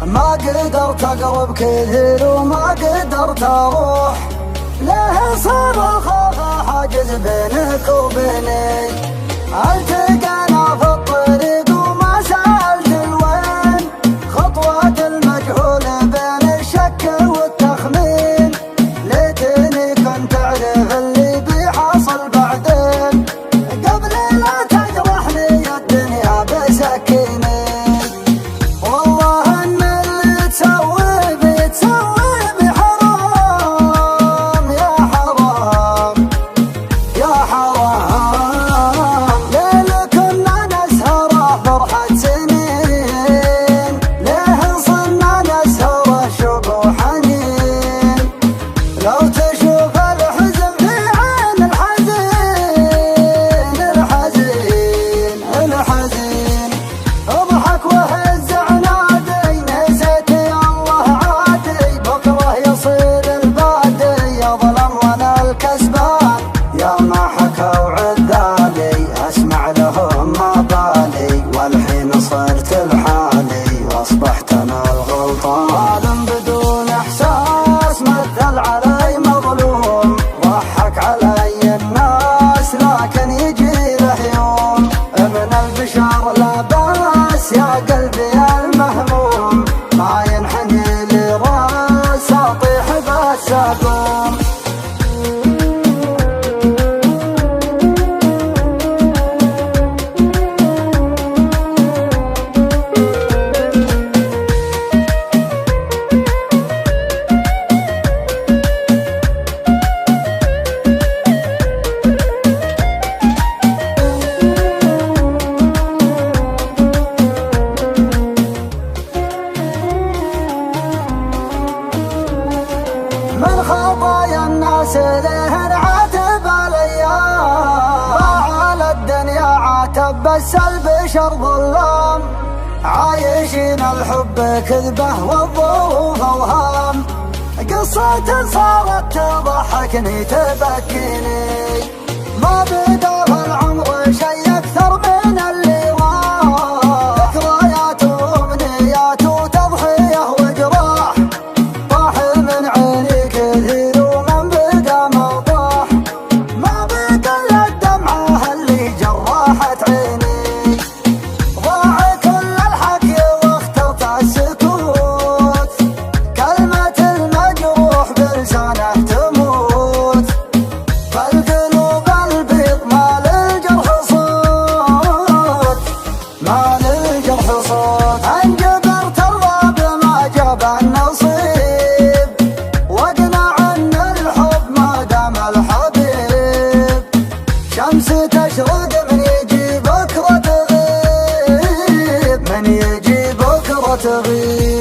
ما قدرت اقرب كثير وما قدرت اروح، له صار الخوف حاجز بينك وبيني. التقينا في الطريق وما سألت الوين، خطوة المجهول بين الشك والتخمين. ليتني كنت اعرف اللي بيحصل بعدين، قبل لا تجرحني الدنيا بسكيني. والله ان اللي تسوي بي حرام، يا حرام يا حرام. ليل كنا نسهره فرحة سنين، ليه صرنا نسهره شوق وحنين. لو تشوف الحزن في عين الحزين، الحزين اضحك وهز عنادي. نسيتي الله عادي، بكره يصير البادي يظلم وانا الكسبان. يا ما حكوا عذالي اسمع لهم ما بالي، والحين صرت لحالي واصبحت انا الغلطان. ظالم بدون احساس مثل علي مظلوم، ضحك علي الناس لكن يجي له يوم. من البشر لا باس يا قلبي المهموم، ما ينحني لي راس اطيح بس اقوم. من خطايا الناس لهن عاتب الايام، على الدنيا عاتب بس البشر ظلام. عايشين الحب كذبه والظروف اوهام، قصة صارت تضحكني تبكيني. ما بدا في العمر شي اكثر من اللي راح، ذكريات وامنيات وتضحيه وجراح. طاح من عيني كثير ومن بدا مرضاح، ما بقى الا الدمعه اللي جراحت عيني. ضاع كل الحكي واخترت السكوت، كلمة المجروح بلسانه تموت. فالقلوب البيض ما للجرح صوت، ما للجرح صوت. انجبرت الراب ما جاب النصيب، واقنع ان الحب ما دام الحبيب. شمس تشرق من يجي بكرة تغيب، من يجي بكرة تغيب.